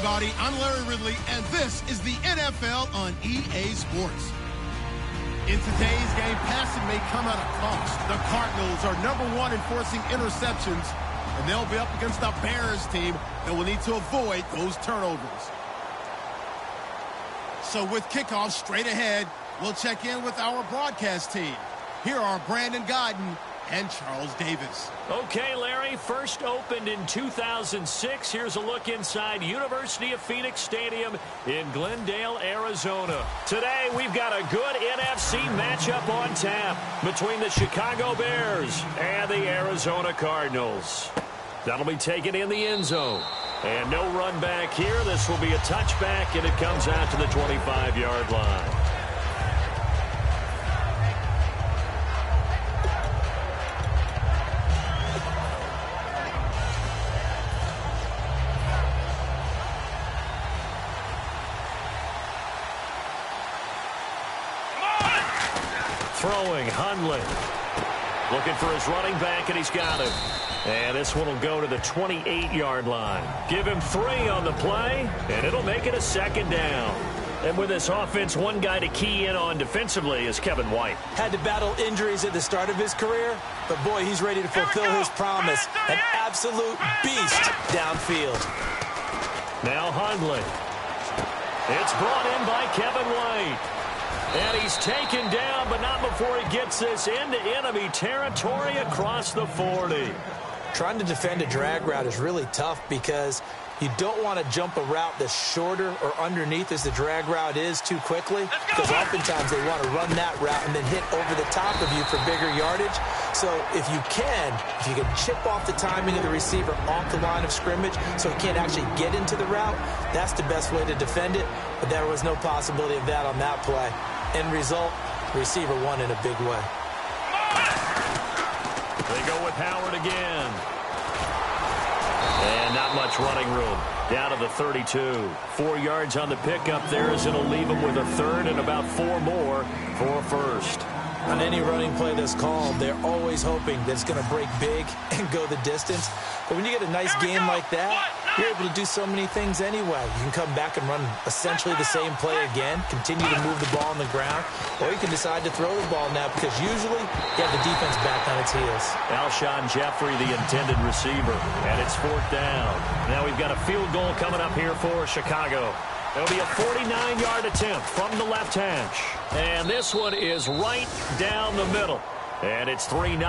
everybody. I'm Larry Ridley, and this is the NFL on EA Sports. In today's game, passing may come at a cost. The Cardinals are #1 in forcing interceptions, and they'll be up against the Bears team that will need to avoid those turnovers. So with kickoff straight ahead, we'll check in with our broadcast team. Here are Brandon Gaudin and Charles Davis. Okay, Larry, first opened in 2006. Here's a look inside University of Phoenix Stadium in Glendale, Arizona. Today, we've got a good NFC matchup on tap between the Chicago Bears and the Arizona Cardinals. That'll be taken in the end zone. And no run back here. This will be a touchback, and it comes out to the 25-yard line. Throwing, Hundley. Looking for his running back, and he's got him. And this one will go to the 28-yard line. Give him 3 on the play, and it'll make it a second down. And with this offense, one guy to key in on defensively is Kevin White. Had to battle injuries at the start of his career, but boy, he's ready to fulfill his promise. An absolute beast downfield. Now Hundley. It's brought in by Kevin White. And he's taken down, but not before he gets this into enemy territory across the 40. Trying to defend a drag route is really tough because you don't want to jump a route that's shorter or underneath as the drag route is too quickly, because oftentimes they want to run that route and then hit over the top of you for bigger yardage. So if you can chip off the timing of the receiver off the line of scrimmage so he can't actually get into the route, that's the best way to defend it. But there was no possibility of that on that play. End result, the receiver won in a big way. They go with Howard again. And not much running room. Down to the 32. 4 yards on the pickup there as it'll leave him with a third and about 4 more for a first. On any running play that's called, they're always hoping that it's going to break big and go the distance. But when you get a nice game like that, you're able to do so many things anyway. You can come back and run essentially the same play again, continue to move the ball on the ground, or you can decide to throw the ball now because usually you have the defense back on its heels. Alshon Jeffrey, the intended receiver, and it's 4th down. Now we've got a field goal coming up here for Chicago. It'll be a 49-yard attempt from the left hash. And this one is right down the middle. And it's 3-0.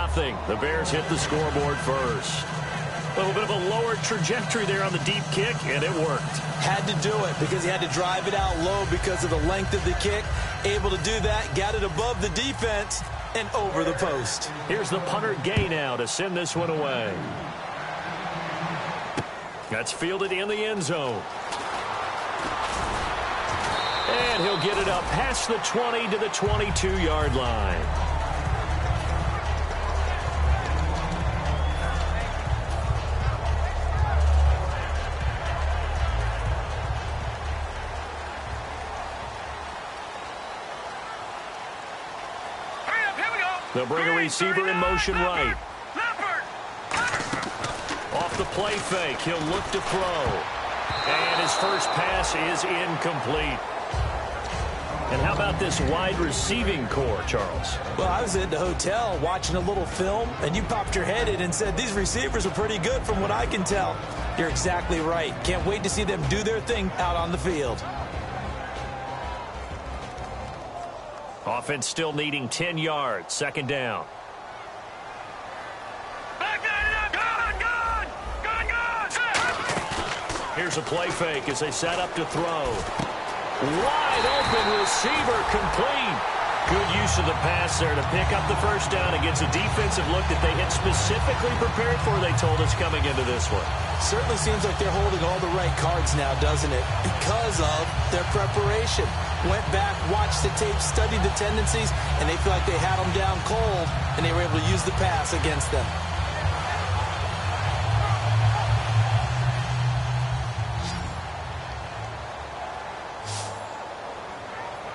The Bears hit the scoreboard first. A little bit of a lower trajectory there on the deep kick, and it worked. Had to do it because he had to drive it out low because of the length of the kick. Able to do that, got it above the defense, and over the post. Here's the punter Gay now to send this one away. That's fielded in the end zone. And he'll get it up past the 20 to the 22-yard line. They'll bring a receiver in motion right. Off the play fake, he'll look to throw. And his first pass is incomplete. And how about this wide receiving core, Charles? Well, I was at the hotel watching a little film, and you popped your head in and said, these receivers are pretty good from what I can tell. You're exactly right. Can't wait to see them do their thing out on the field. Offense still needing 10 yards. 2nd down. Here's a play fake as they set up to throw. Wide open receiver complete. Good use of the pass there to pick up the first down against a defensive look that they had specifically prepared for, they told us, coming into this one. Certainly seems like they're holding all the right cards now, doesn't it? Because of their preparation. Went back, watched the tape, studied the tendencies, and they feel like they had them down cold, and they were able to use the pass against them.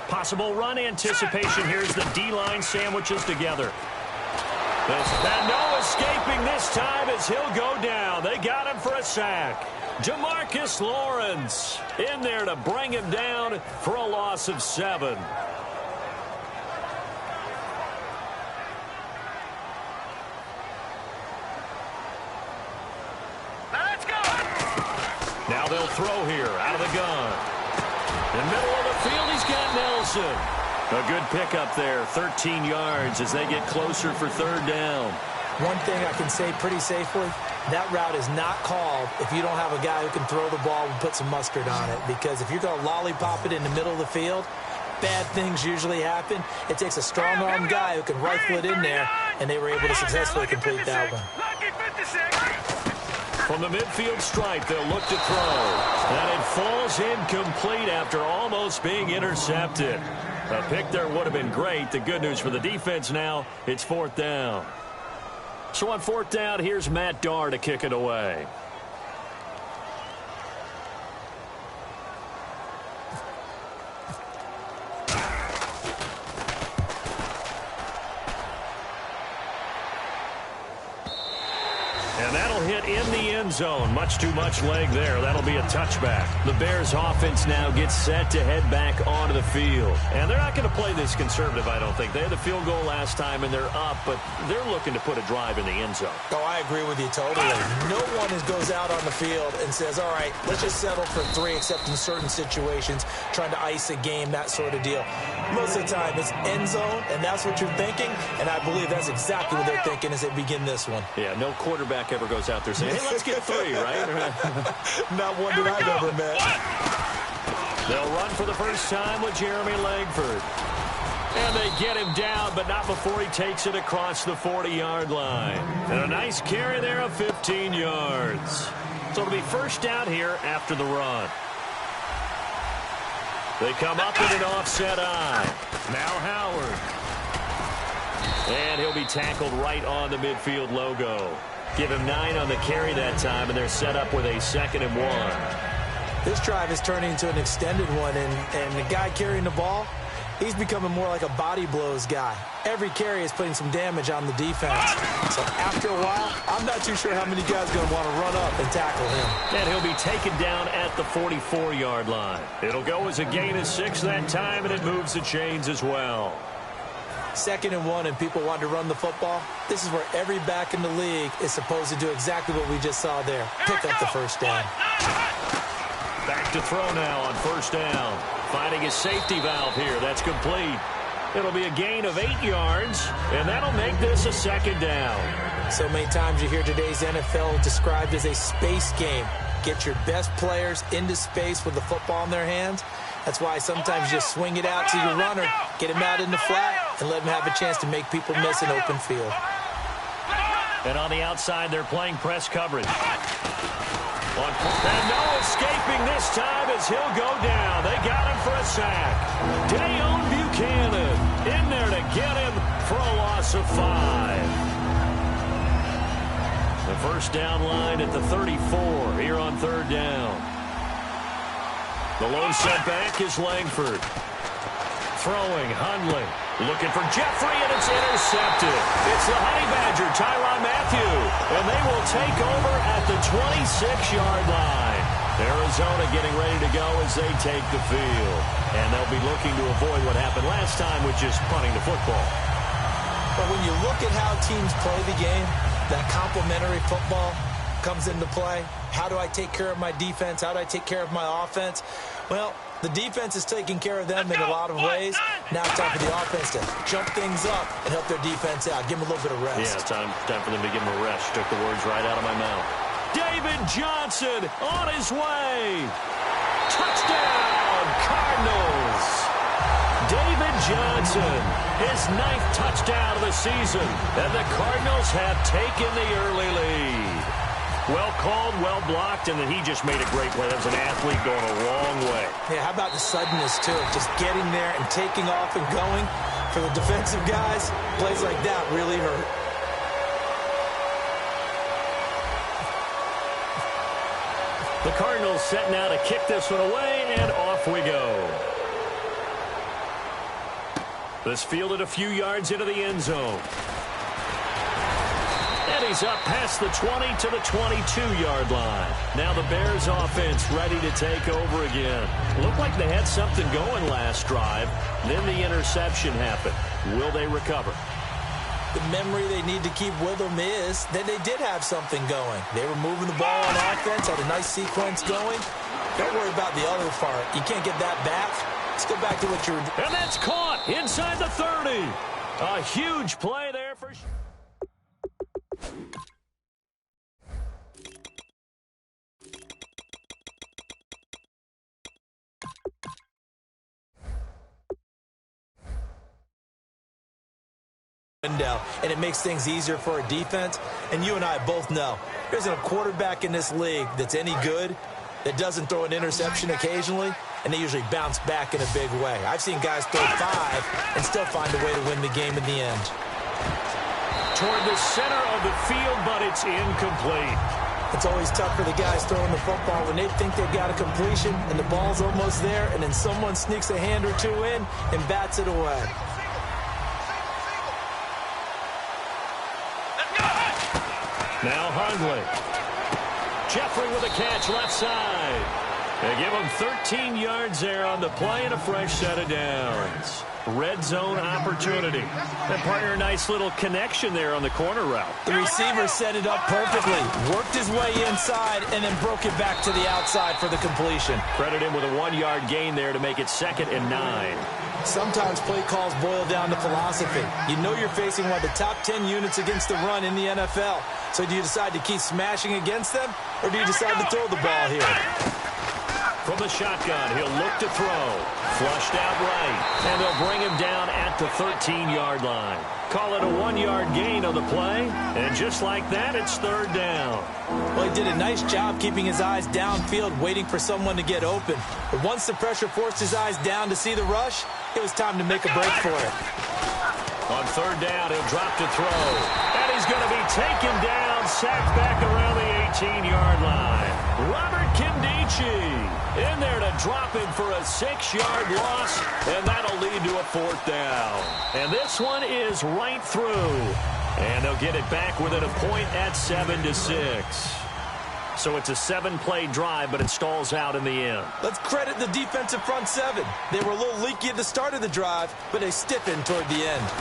Possible run anticipation. Here's the D-line sandwiches together. And no escaping this time as he'll go down. They got him for a sack. Jamarcus Lawrence in there to bring him down for a loss of 7. Let's go! Now they'll throw here out of the gun. In the middle of the field, he's got Nelson. A good pickup there, 13 yards as they get closer for 3rd down. One thing I can say pretty safely, that route is not called if you don't have a guy who can throw the ball and put some mustard on it. Because if you're going to lollipop it in the middle of the field, bad things usually happen. It takes a strong-arm guy who can rifle it in there, and they were able to successfully complete that one. From the midfield stripe, they'll look to throw. And it falls incomplete after almost being intercepted. A pick there would have been great. The good news for the defense now, it's 4th down. So on 4th down, here's Matt Darr to kick it away. And that'll hit in the end zone. Much too much leg there. That'll be a touchback. The Bears offense now gets set to head back onto the field. And they're not going to play this conservative, I don't think. They had the field goal last time, and they're up, but they're looking to put a drive in the end zone. Oh, I agree with you totally. No one goes out on the field and says, all right, let's just settle for 3, except in certain situations, trying to ice a game, that sort of deal. Most of the time, it's end zone, and that's what you're thinking, and I believe that's exactly what they're thinking as they begin this one. Yeah, no quarterback ever goes out there saying, hey, let's get 3, right? Not one that I've ever met. They'll run for the first time with Jeremy Langford. And they get him down, but not before he takes it across the 40-yard line. And a nice carry there of 15 yards. So it'll be 1st down here after the run. They come up with an offset eye. Now Howard. And he'll be tackled right on the midfield logo. Give him 9 on the carry that time, and they're set up with a 2nd and 1. This drive is turning into an extended one, and the guy carrying the ball, he's becoming more like a body blows guy. Every carry is putting some damage on the defense. So after a while, I'm not too sure how many guys are going to want to run up and tackle him. And he'll be taken down at the 44-yard line. It'll go as a gain of 6 that time, and it moves the chains as well. 2nd and 1, and people want to run the football. This is where every back in the league is supposed to do exactly what we just saw there. Pick up the 1st down. Back to throw now on 1st down. Finding his safety valve here. That's complete. It'll be a gain of 8 yards, and that'll make this a 2nd down. So many times you hear today's NFL described as a space game. Get your best players into space with the football in their hands. That's why sometimes you just swing it out to your runner, get him out in the flat, and let him have a chance to make people miss an open field. And on the outside, they're playing press coverage. And no escaping this time as he'll go down. They got him for a sack. Dayon Buchanan in there to get him for a loss of 5. The 1st down line at the 34 here on 3rd down. The lone setback is Langford. Throwing, Hundley. Looking for Jeffrey, and it's intercepted. It's the Honey Badger, Tyrann Mathieu. And they will take over at the 26-yard line. Arizona getting ready to go as they take the field. And they'll be looking to avoid what happened last time, which is punting the football. But when you look at how teams play the game, that complementary football comes into play. How do I take care of my defense? How do I take care of my offense? Well, the defense is taking care of them in a lot of ways. Now it's time for the offense to jump things up and help their defense out. Give them a little bit of rest. Yeah, time for them to give them a rest. Took the words right out of my mouth. David Johnson on his way. Touchdown, Cardinals. David Johnson, his 9th touchdown of the season. And the Cardinals have taken the early lead. Well called, well blocked, and then he just made a great play. That was an athlete going a long way. Yeah, how about the suddenness, too? Just getting there and taking off and going. For the defensive guys, plays like that really hurt. The Cardinals set now to kick this one away, and off we go. This fielded a few yards into the end zone. he's up past the 20 to the 22-yard line. Now the Bears offense ready to take over again. Looked like they had something going last drive. Then the interception happened. Will they recover? The memory they need to keep with them is that they did have something going. They were moving the ball on offense, had a nice sequence going. Don't worry about the other part. You can't get that back. Let's go back to what you were doing. And that's caught inside the 30. A huge play there for... And it makes things easier for a defense. And you and I both know there isn't a quarterback in this league that's any good that doesn't throw an interception occasionally, and they usually bounce back in a big way. I've seen guys throw 5 and still find a way to win the game in the end. Toward the center of the field, but it's incomplete. It's always tough for the guys throwing the football when they think they've got a completion and the ball's almost there, and then someone sneaks a hand or two in and bats it away. Now Hundley. Jeffrey with a catch left side. They give him 13 yards there on the play and a fresh set of downs. Red zone opportunity. And partner, a nice little connection there on the corner route. The receiver set it up perfectly, worked his way inside, and then broke it back to the outside for the completion. Credit him with a 1-yard gain there to make it 2nd and 9. Sometimes play calls boil down to philosophy. You know you're facing one of the top 10 units against the run in the NFL. So do you decide to keep smashing against them, or do you decide to throw the ball here? From the shotgun, he'll look to throw. Flushed out right, and they'll bring him down at the 13-yard line. Call it a 1-yard gain on the play, and just like that, it's 3rd down. Well, he did a nice job keeping his eyes downfield, waiting for someone to get open. But once the pressure forced his eyes down to see the rush, it was time to make a break for it. On 3rd down, he'll drop to throw. And he's going to be taken down, sacked back around the 18-yard line. Robert Nkemdiche in there to drop him for a 6-yard loss, and that'll lead to a 4th down. And this one is right through. And they'll get it back within a point at 7-6. So it's a 7-play drive, but it stalls out in the end. Let's credit the defensive front 7. They were a little leaky at the start of the drive, but they stiffened toward the end.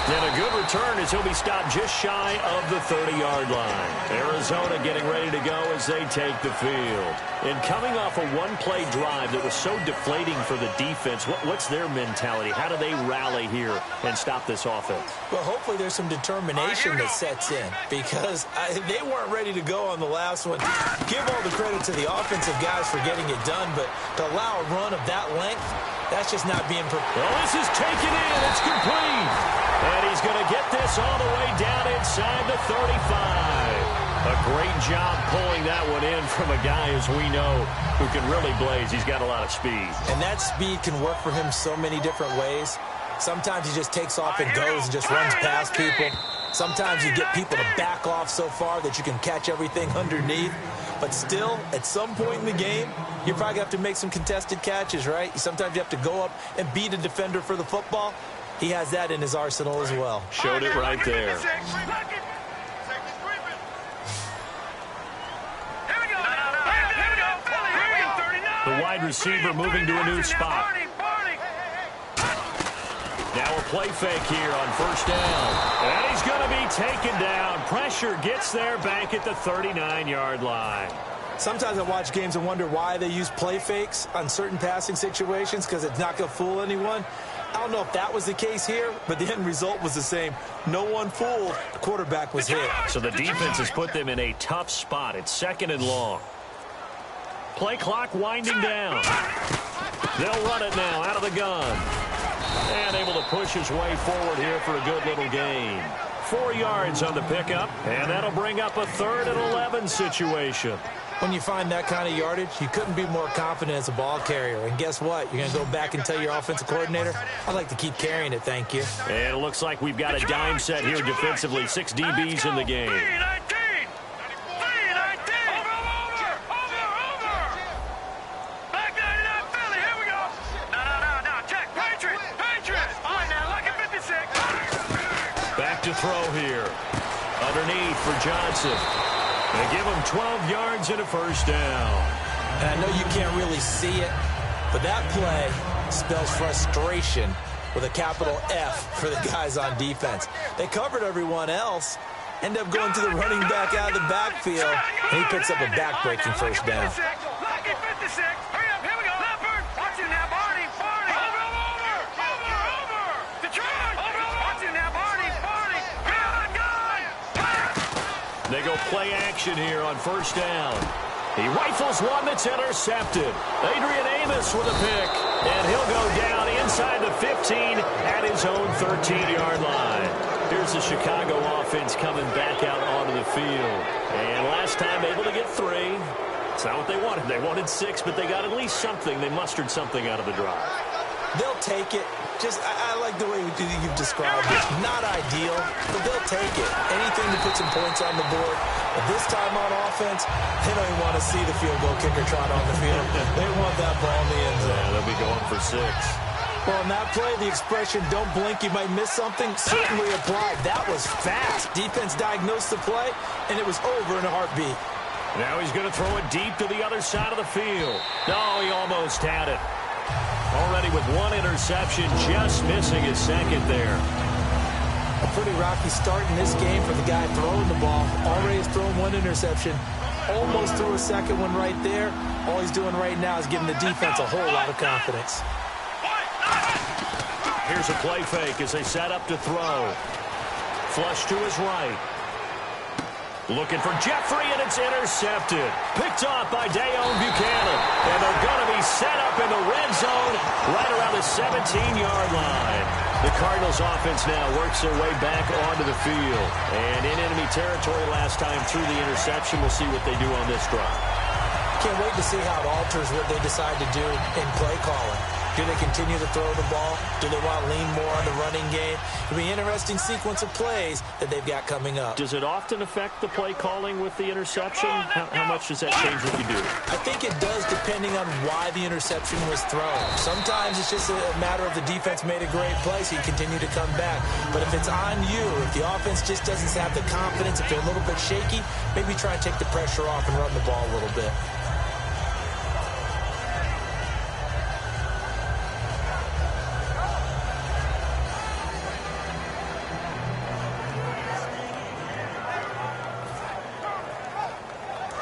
And a good return as he'll be stopped just shy of the 30-yard line. Arizona getting ready to go as they take the field. And coming off a 1-play drive that was so deflating for the defense, what's their mentality? How do they rally here and stop this offense? Well, hopefully there's some determination that sets in, because they weren't ready to go on the last one. Give all the credit to the offensive guys for getting it done, but to allow a run of that length, that's just not being prepared. Well, this is taken in. It's complete. And he's going to get this all the way down inside the 35. A great job pulling that one in from a guy, as we know, who can really blaze. He's got a lot of speed. And that speed can work for him so many different ways. Sometimes he just takes off and goes and just runs past people. Sometimes you get people to back off so far that you can catch everything underneath. But still, at some point in the game, you're probably going to have to make some contested catches, right? Sometimes you have to go up and beat a defender for the football. He has that in his arsenal as well. Showed it right there. The wide receiver moving to a new spot. Now a play fake here on 1st down. And he's going to be taken down. Pressure gets there back at the 39-yard line. Sometimes I watch games and wonder why they use play fakes on certain passing situations, because it's not going to fool anyone. I don't know if that was the case here, but the end result was the same. No one fooled. The quarterback was hit. So the defense has put them in a tough spot. It's 2nd and long. Play clock winding down. They'll run it now out of the gun. And able to push his way forward here for a good little gain. 4 yards on the pickup, and that'll bring up a 3rd and 11 situation. When you find that kind of yardage, you couldn't be more confident as a ball carrier. And guess what? You're going to go back and tell your offensive coordinator, I'd like to keep carrying it, thank you. And it looks like we've got a dime set here defensively. 6 DBs in the game. Back to throw here. Johnson. They give him 12 yards and a first down. And I know you can't really see it, but that play spells frustration with a capital F for the guys on defense. They covered everyone else, end up going to the running back out of the backfield, and he picks up a back-breaking first down. They go play action here on first down. He rifles one that's intercepted. Adrian Amos with a pick, and he'll go down inside the 15 at his own 13-yard line. Here's the Chicago offense coming back out onto the field. And last time able to get 3. It's not what they wanted. They wanted 6, but they got at least something. They mustered something out of the drive. They'll take it. I like the way you've described it. Not ideal, but they'll take it. Anything to put some points on the board. But this time on offense, they don't even want to see the field goal kicker trot on the field. They want that ball in the end zone. Yeah, they'll be going for 6. Well, in that play, the expression, don't blink, you might miss something, certainly applied. That was fast. Defense diagnosed the play, and it was over in a heartbeat. Now he's going to throw it deep to the other side of the field. No, he almost had it. Already with 1 interception, just missing his second there. A pretty rocky start in this game for the guy throwing the ball. Already has thrown 1 interception. Almost threw a second one right there. All he's doing right now is giving the defense a whole lot of confidence. Here's a play fake as they set up to throw. Flush to his right. Looking for Jeffrey, and it's intercepted. Picked off by Dayon Buchanan. And they're going to be set up in the red zone right around the 17-yard line. The Cardinals offense now works their way back onto the field. And in enemy territory last time through the interception. We'll see what they do on this drive. Can't wait to see how it alters what they decide to do in play calling. Do they continue to throw the ball? Do they want to lean more on the running game? It'll be an interesting sequence of plays that they've got coming up. Does it often affect the play calling with the interception? How much does that change what you do? I think it does depending on why the interception was thrown. Sometimes it's just a matter of the defense made a great play, so you continue to come back. But if it's on you, if the offense just doesn't have the confidence, if they're a little bit shaky, maybe try and take the pressure off and run the ball a little bit.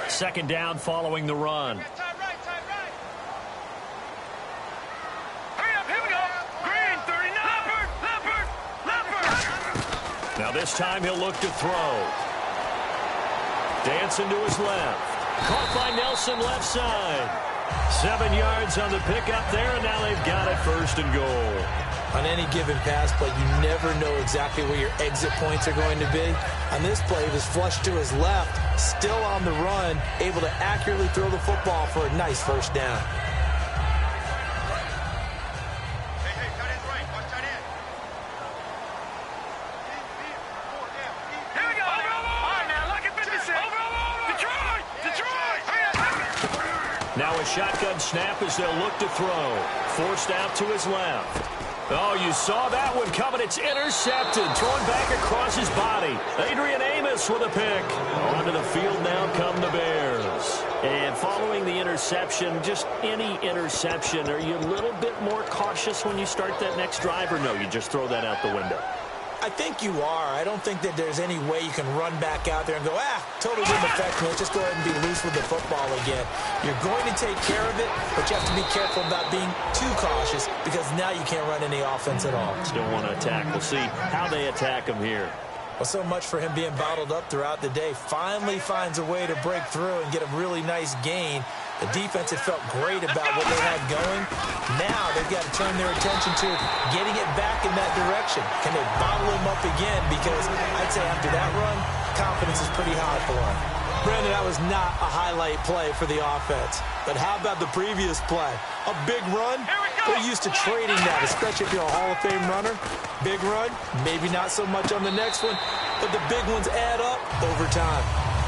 Second down following the run. Now this time he'll look to throw. Dancing to his left. Caught by Nelson left side. 7 yards on the pickup there, and now they've got it first and goal. On any given pass play, you never know exactly where your exit points are going to be. On this play, he was flushed to his left, still on the run, able to accurately throw the football for a nice first down. Now a shotgun snap as they'll look to throw. Forced out to his left. Oh, you saw that one coming. It's intercepted. Thrown back across his body. Adrian Amos with a pick. Onto the field now come the Bears. And following the interception, just any interception, are you a little bit more cautious when you start that next drive, or no, you just throw that out the window? I think you are. I don't think that there's any way you can run back out there and go, totally didn't affect me. Let's just go ahead and be loose with the football again. You're going to take care of it, but you have to be careful about being too cautious because now you can't run any offense at all. Still want to attack. We'll see how they attack him here. Well, so much for him being bottled up throughout the day. Finally finds a way to break through and get a really nice gain. The defense had felt great about what they had going. Now they've got to turn their attention to getting it back in that direction. Can they bottle him up again? Because I'd say after that run, confidence is pretty high for him. Brandon, that was not a highlight play for the offense. But how about the previous play? A big run? They're used to trading that, especially if you're a Hall of Fame runner. Big run, maybe not so much on the next one, but the big ones add up over time.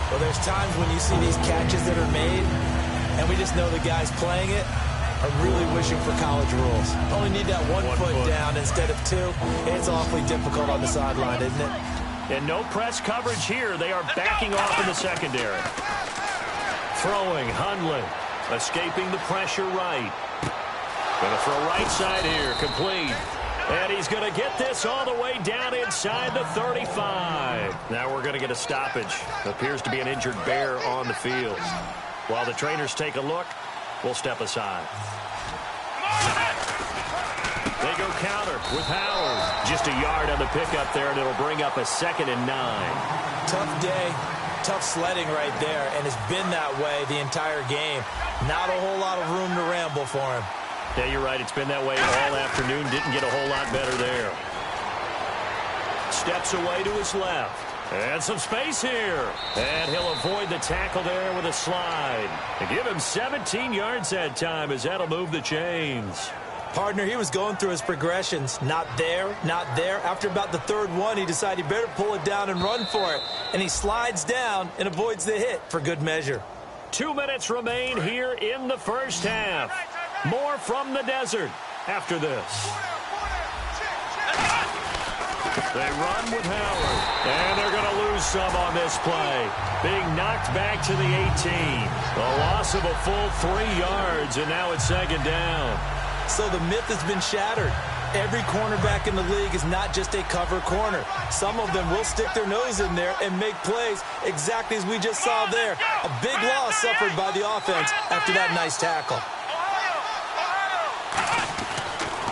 Well, there's times when you see these catches that are made, and we just know the guys playing it are really wishing for college rules. Only need that one foot down instead of 2. It's awfully difficult on the sideline, isn't it? And no press coverage here. They are backing off in the secondary. Throwing, Hundley. Escaping the pressure right. Going to throw right side here. Complete. And he's going to get this all the way down inside the 35. Now we're going to get a stoppage. Appears to be an injured Bear on the field. While the trainers take a look, we'll step aside. They go counter with Howard. Just a yard on the pickup there, and it'll bring up a 2nd and 9. Tough day, tough sledding right there, and it's been that way the entire game. Not a whole lot of room to ramble for him. Yeah, you're right. It's been that way all afternoon. Didn't get a whole lot better there. Steps away to his left. And some space here. And he'll avoid the tackle there with a slide. And give him 17 yards that time as that'll move the chains. Partner, he was going through his progressions. Not there, not there. After about the 3rd one, he decided he better pull it down and run for it. And he slides down and avoids the hit for good measure. 2 minutes remain here in the first half. More from the desert after this. They run with Howard. And they're going to lose some on this play. Being knocked back to the 18. A loss of a full 3 yards, and now it's 2nd down. So the myth has been shattered. Every cornerback in the league is not just a cover corner. Some of them will stick their nose in there and make plays exactly as we just saw there. A big loss suffered by the offense after that nice tackle.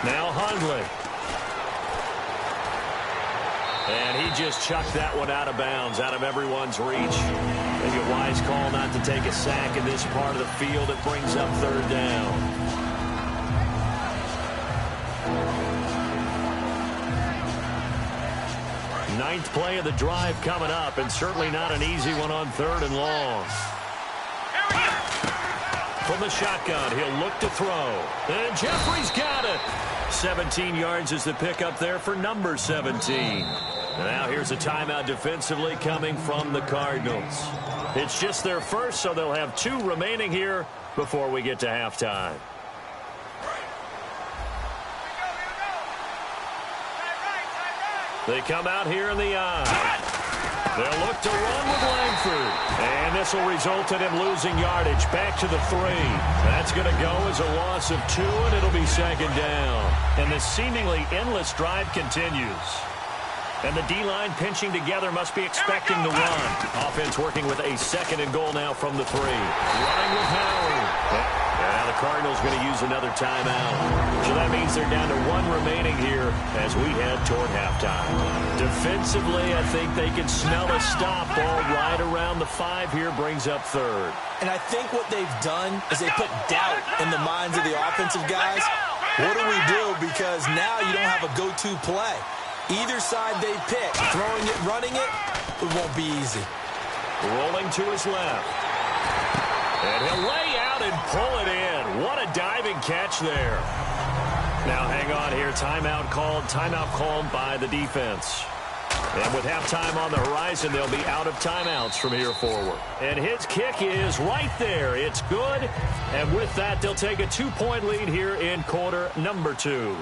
Now Hundley. And he just chucked that one out of bounds, out of everyone's reach. Maybe a wise call not to take a sack in this part of the field. It brings up 3rd down. Ninth play of the drive coming up, and certainly not an easy one on 3rd and long. From the shotgun, he'll look to throw. And Jeffrey's got it. 17 yards is the pickup there for number 17. And now here's a timeout defensively coming from the Cardinals. It's just their first, so they'll have 2 remaining here before we get to halftime. They come out here in the eye. They'll look to run with Langford. And this will result in him losing yardage back to the 3. That's going to go as a loss of 2, and it'll be 2nd down. And this seemingly endless drive continues. And the D-line pinching together must be expecting the run. Offense working with a 2nd and goal now from the 3. Running with Howard. Now the Cardinals going to use another timeout. So that means they're down to 1 remaining here as we head toward halftime. Defensively, I think they can smell a stop ball right around the 5 here, brings up 3rd. And I think what they've done is they put doubt in the minds of the offensive guys. What do we do? Because now you don't have a go-to play. Either side they pick, throwing it, running it, it won't be easy. Rolling to his left. And he'll lay out and pull it in. What a diving catch there. Now hang on here. Timeout called by the defense. And with halftime on the horizon, they'll be out of timeouts from here forward. And his kick is right there. It's good. And with that, they'll take a 2-point lead here in quarter number 2.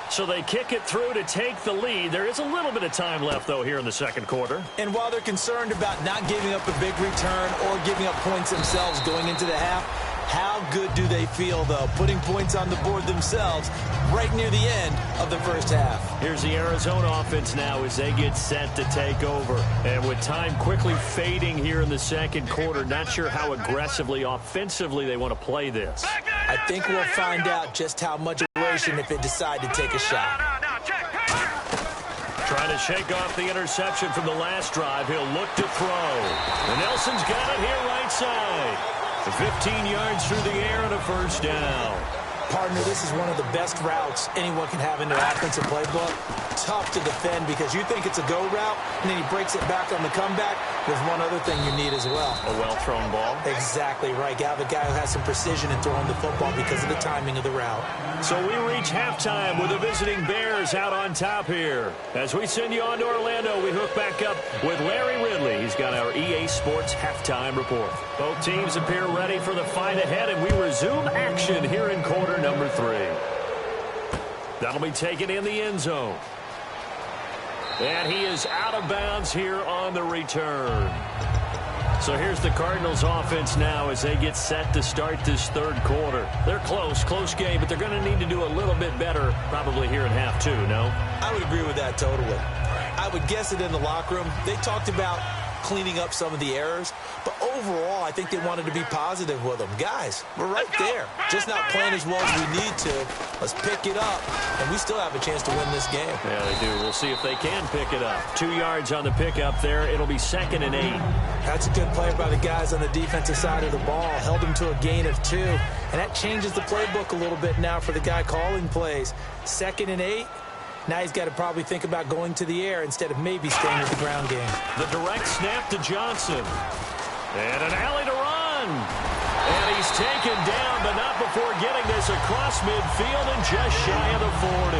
So they kick it through to take the lead. There is a little bit of time left, though, here in the 2nd quarter. And while they're concerned about not giving up a big return or giving up points themselves going into the half, how good do they feel, though, putting points on the board themselves right near the end of the first half? Here's the Arizona offense now as they get set to take over. And with time quickly fading here in the 2nd quarter, not sure how aggressively, offensively they want to play this. I think we'll find out just how much aggression if they decide to take a shot. Trying to shake off the interception from the last drive. He'll look to throw. And Nelson's got it here right side. 15 yards through the air and a 1st down. Partner, this is one of the best routes anyone can have in their offensive playbook. Tough to defend because you think it's a go route, and then he breaks it back on the comeback. There's one other thing you need as well. A well-thrown ball. Exactly right. You have a guy who has some precision in throwing the football because of the timing of the route. So we reach halftime with the visiting Bears out on top here. As we send you on to Orlando, we hook back up with Larry Ridley. He's got our EA Sports halftime report. Both teams appear ready for the fight ahead, and we resume action here in quarter number 3. That'll be taken in the end zone. And he is out of bounds here on the return. So here's the Cardinals offense now as they get set to start this third quarter. They're close game, but they're going to need to do a little bit better probably here in half two, no? I would agree with that totally. I would guess it in the locker room. They talked about cleaning up some of the errors, but overall I think they wanted to be positive with them. Guys, we're right there. Just not playing as well as we need to. Let's pick it up, and we still have a chance to win this game. Yeah, they do. We'll see if they can pick it up. 2 yards on the pickup there. It'll be 2nd and 8. That's a good play by the guys on the defensive side of the ball. Held them to a gain of 2, and that changes the playbook a little bit now for the guy calling plays. 2nd and 8. Now he's got to probably think about going to the air instead of maybe staying with the ground game. The direct snap to Johnson. And an alley to run. And he's taken down, but not before getting this across midfield and just shy of the 40.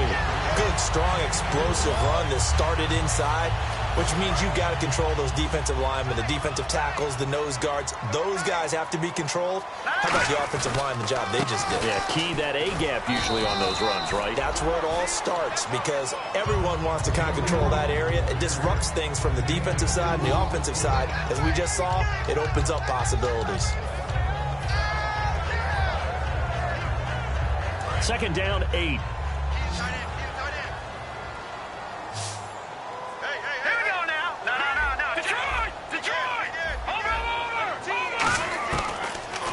Good, strong, explosive run that started inside, which means you've got to control those defensive linemen, the defensive tackles, the nose guards. Those guys have to be controlled. How about the offensive line, the job they just did? Yeah, key that A-gap usually on those runs, right? That's where it all starts because everyone wants to kind of control that area. It disrupts things from the defensive side and the offensive side. As we just saw, it opens up possibilities. 2nd down, 8.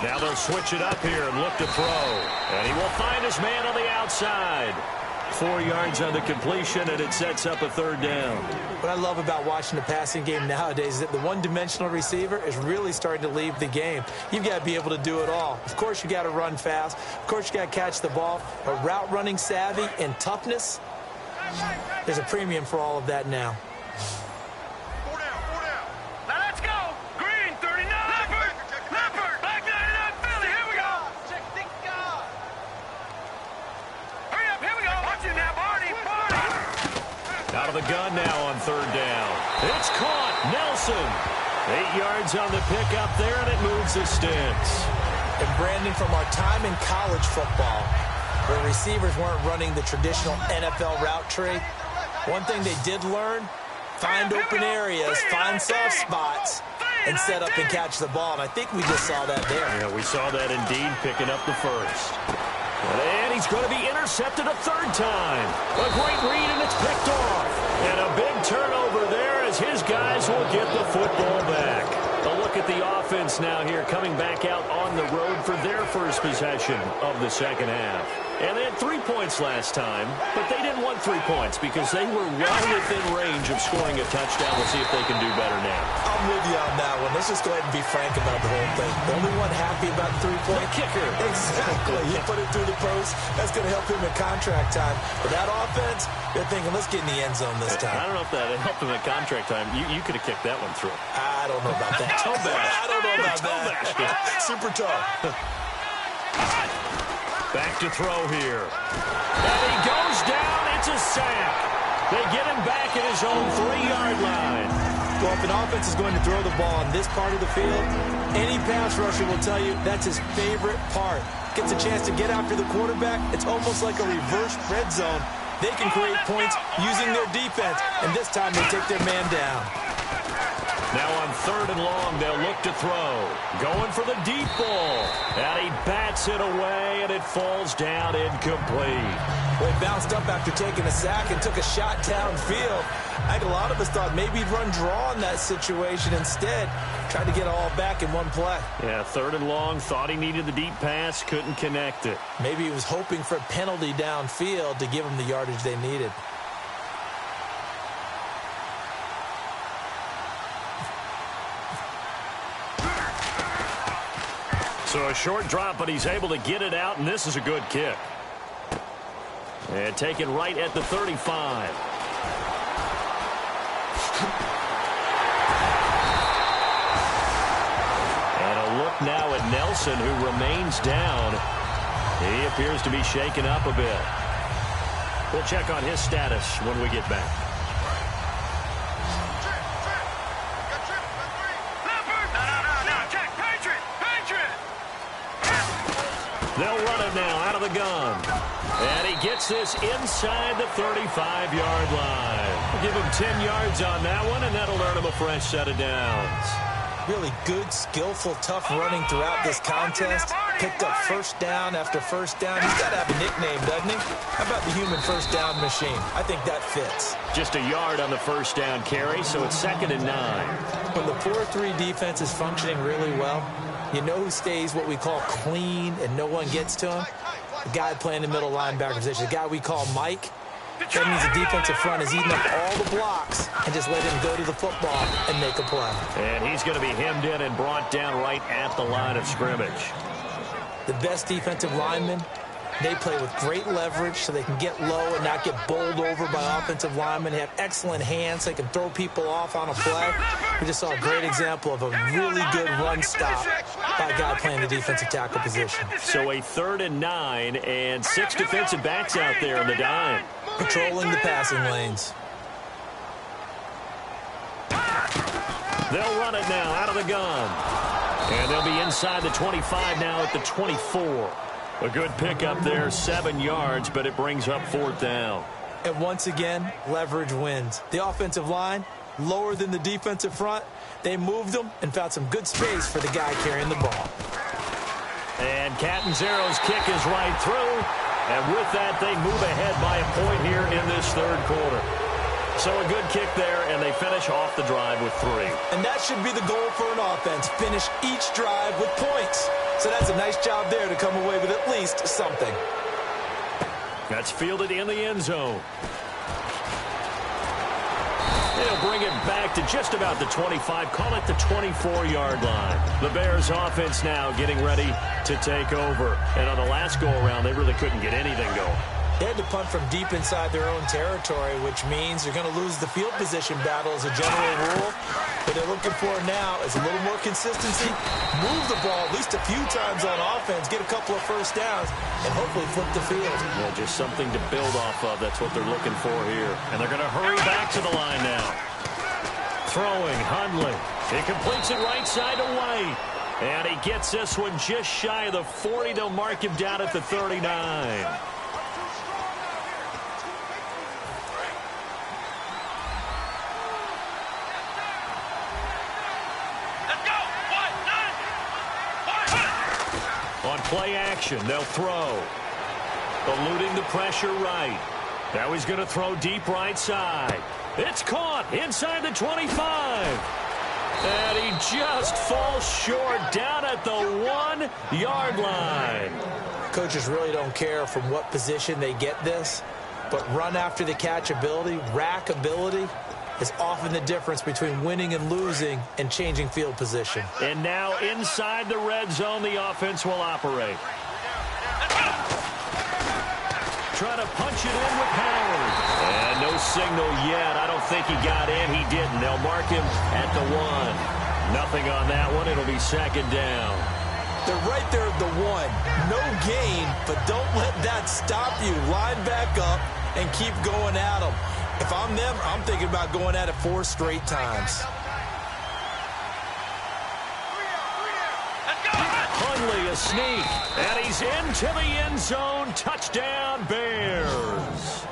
Now they'll switch it up here and look to throw. And he will find his man on the outside. 4 yards on the completion, and it sets up a 3rd down. What I love about watching the passing game nowadays is that the one-dimensional receiver is really starting to leave the game. You've got to be able to do it all. Of course, you got to run fast. Of course, you got to catch the ball. But route running savvy and toughness, there's a premium for all of that now. Out of the gun now on 3rd down. It's caught. Nelson. 8 yards on the pickup there, and it moves the sticks. And Brandon, from our time in college football, where receivers weren't running the traditional NFL route tree, one thing they did learn, find open areas, find soft spots, and set up and catch the ball. And I think we just saw that there. Yeah, we saw that indeed, picking up the first. And he's going to be intercepted a 3rd time. A great read, and it's picked off. And a big turnover there as his guys will get the football back. A look at the offense now here, coming back out on the road for their first possession of the 2nd half. And they had 3 points last time, but they didn't want 3 points because they were well within range of scoring a touchdown. We'll see if they can do better now. I'm with you on that one. Let's just go ahead and be frank about the whole thing. The only one happy about the 3-point kicker. Exactly. You put it through the post. That's going to help him at contract time. But that offense, they're thinking, let's get in the end zone this time. I don't know if that helped him at contract time. You could have kicked that one through. I don't know about that. Toe bash. I don't know about that. Super toe. Back to throw here. And he goes down. It's a sack. They get him back at his own 3-yard line. Well, if an offense is going to throw the ball on this part of the field, any pass rusher will tell you that's his favorite part. Gets a chance to get after the quarterback. It's almost like a reverse red zone. They can create points using their defense, and this time they take their man down. Now on 3rd and long, they'll look to throw. Going for the deep ball. And he bats it away, and it falls down incomplete. Well, he bounced up after taking a sack and took a shot downfield. I think a lot of us thought maybe he'd run draw in that situation instead. Tried to get it all back in one play. Yeah, 3rd and long, thought he needed the deep pass, couldn't connect it. Maybe he was hoping for a penalty downfield to give him the yardage they needed. So a short drop, but he's able to get it out, and this is a good kick. And taken right at the 35. And a look now at Nelson, who remains down. He appears to be shaken up a bit. We'll check on his status when we get back. They'll run it now out of the gun. And he gets this inside the 35-yard line. give him 10 yards on that one, and that'll earn him a fresh set of downs. Really good, skillful, tough running throughout this contest. Picked up first down after first down. He's got to have a nickname, doesn't he? How about the human first down machine? I think that fits. Just a yard on the first down carry, so it's 2nd and 9. When the 4-3 defense is functioning really well, you know who stays what we call clean and no one gets to him? The guy playing the middle linebacker position, the guy we call Mike. That means the defensive front is eating up all the blocks and just let him go to the football and make a play. And he's going to be hemmed in and brought down right at the line of scrimmage. The best defensive linemen, they play with great leverage so they can get low and not get bowled over by offensive linemen. They have excellent hands so they can throw people off on a play. We just saw a great example of a really good run stop by a guy playing the defensive tackle position. So a 3rd and 9 and 6 defensive backs out there in the dime. Patrolling the passing lanes. They'll run it now out of the gun. And they'll be inside the 25 now at the 24. A good pickup there, 7 yards, but it brings up 4th down. And once again, leverage wins. The offensive line, lower than the defensive front. They moved them and found some good space for the guy carrying the ball. And Catanzaro's kick is right through. And with that, they move ahead by a point here in this 3rd quarter. So a good kick there, and they finish off the drive with 3. And that should be the goal for an offense, finish each drive with points. So that's a nice job there to come away with at least something. That's fielded in the end zone. They'll bring it back to just about the 25, call it the 24-yard line. The Bears offense now getting ready to take over. And on the last go-around, they really couldn't get anything going. They had to punt from deep inside their own territory, which means they're going to lose the field position battle as a general rule. What they're looking for now is a little more consistency, move the ball at least a few times on offense, get a couple of first downs, and hopefully flip the field. Yeah, just something to build off of. That's what they're looking for here. And they're going to hurry back to the line now. Throwing, Hundley. He completes it right side to White. And he gets this one just shy of the 40. They'll mark him down at the 39. On play action, they'll throw. Eluding the pressure right. Now he's going to throw deep right side. It's caught inside the 25. And he just falls short down at the 1-yard line. Coaches really don't care from what position they get this, but run after the catch ability, rack ability, is often the difference between winning and losing and changing field position. And now inside the red zone, the offense will operate. Trying to punch it in with Howard. And no signal yet. I don't think he got in. He didn't. They'll mark him at the 1. Nothing on that one. It'll be 2nd down. They're right there at the 1. No gain, but don't let that stop you. Line back up and keep going at them. If I'm them, I'm thinking about going at it 4 straight times. Hundley a sneak, and he's into the end zone. Touchdown, Bears.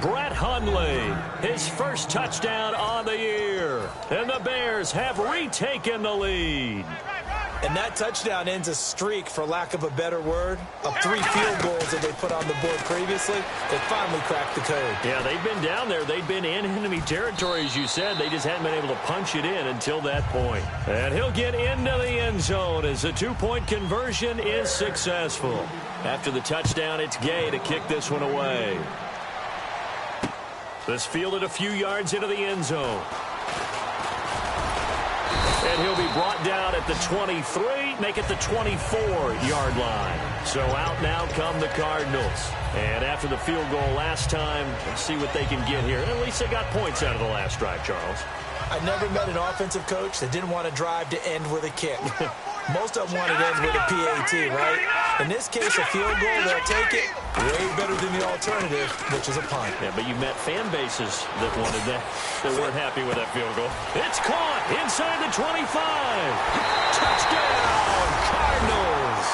Brett Hundley, his first touchdown on the year. And the Bears have retaken the lead. And that touchdown ends a streak, for lack of a better word, of 3 field goals that they put on the board previously. They finally cracked the code. Yeah, they've been down there. They've been in enemy territory, as you said. They just hadn't been able to punch it in until that point. And he'll get into the end zone as the 2-point conversion is successful. After the touchdown, it's Gay to kick this one away. This fielded a few yards into the end zone. And he'll be brought down at the 23, make it the 24-yard line. So out now come the Cardinals. And after the field goal last time, let's see what they can get here. And at least they got points out of the last drive, Charles. I never met an offensive coach that didn't want to drive to end with a kick. Most of them want it to end with a PAT, right? In this case, a field goal, they'll take it. Way better than the alternative, which is a punt. Yeah, but you met fan bases that wanted that, that weren't happy with that field goal. It's caught inside the 25. Touchdown, Cardinals.